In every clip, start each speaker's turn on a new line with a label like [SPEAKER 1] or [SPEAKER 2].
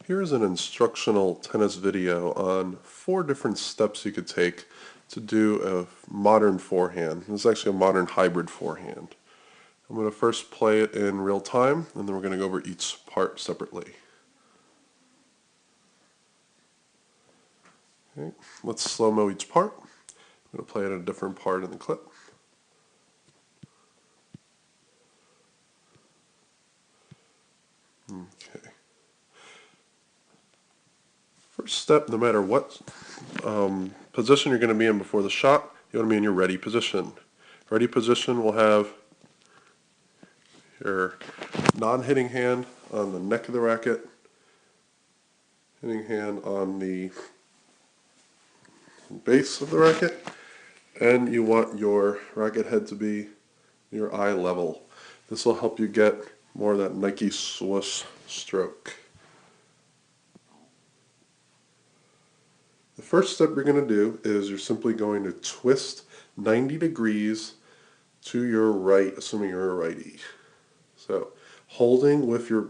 [SPEAKER 1] Here's an instructional tennis video on 4 different steps you could take to do a modern forehand. This is actually a modern hybrid forehand. I'm going to first play it in real time, and then we're going to go over each part separately. Okay, let's slow-mo each part. I'm going to play it at a different part in the clip. Okay. First step, no matter what position you're going to be in before the shot, you want to be in your ready position. Ready position will have your non-hitting hand on the neck of the racket, hitting hand on the base of the racket, and you want your racket head to be your eye level. This will help you get more of that Nike swoosh stroke. The first step you're going to do is you're simply going to twist 90 degrees to your right, assuming you're a righty. So, holding with your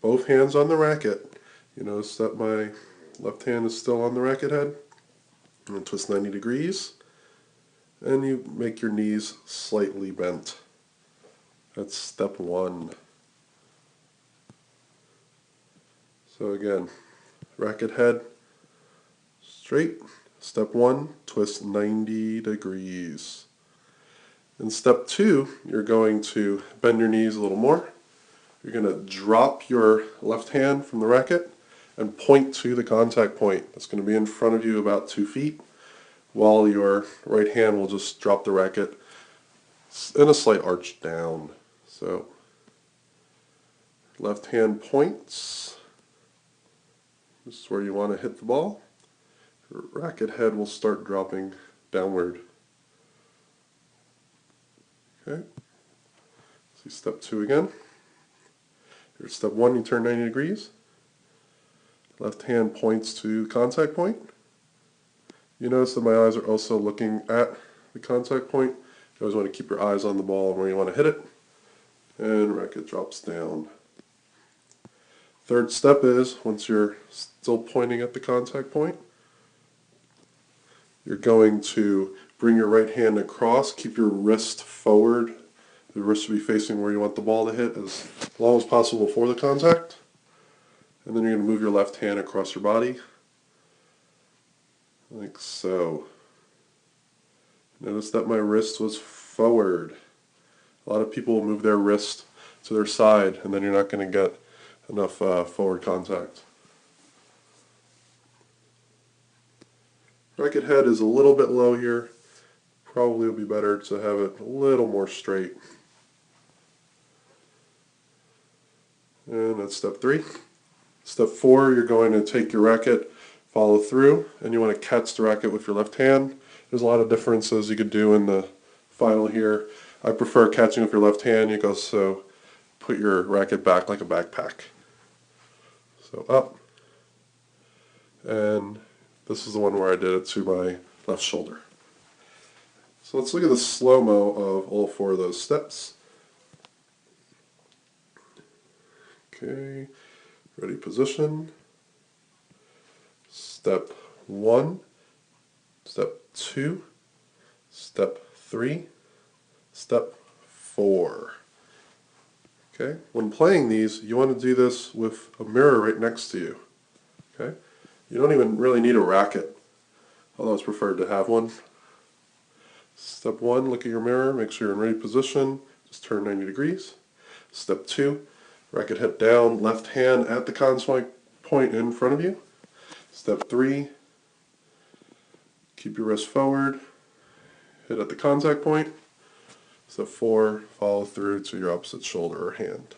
[SPEAKER 1] both hands on the racket, you notice that my left hand is still on the racket head. I'm going to twist 90 degrees, and you make your knees slightly bent. That's step 1. So again, racket head straight. Step 1, twist 90 degrees. In step 2, you're going to bend your knees a little more. You're going to drop your left hand from the racket and point to the contact point. That's going to be in front of you about 2 feet, while your right hand will just drop the racket in a slight arch down. So, left hand points. This is where you want to hit the ball. Your racket head will start dropping downward. Okay. See step 2 again. Here's step 1, you turn 90 degrees. Left hand points to the contact point. You notice that my eyes are also looking at the contact point. You always want to keep your eyes on the ball and where you want to hit it. And racket drops down. Third step is, once you're still pointing at the contact point, you're going to bring your right hand across, keep your wrist forward. The wrist will be facing where you want the ball to hit as long as possible before the contact. And then you're going to move your left hand across your body, like so. Notice that my wrist was forward. A lot of people move their wrist to their side, and then you're not going to get enough forward contact. Racket head is a little bit low here. Probably would be better to have it a little more straight. And that's step 3. Step 4, you're going to take your racket, follow through, and you want to catch the racket with your left hand. There's a lot of differences you could do in the final here. I prefer catching with your left hand. You go so put your racket back like a backpack. So up, and this is the one where I did it to my left shoulder. So let's look at the slow-mo of all 4 of those steps. Okay, ready position. Step 1, step 2, step 3, step 4. Okay, when playing these, you want to do this with a mirror right next to you. Okay, you don't even really need a racket, although it's preferred to have one. Step 1, look at your mirror, make sure you're in ready position, just turn 90 degrees. Step 2, racket head down, left hand at the contact point in front of you. Step 3, keep your wrist forward, hit at the contact point. Step 4, follow through to your opposite shoulder or hand.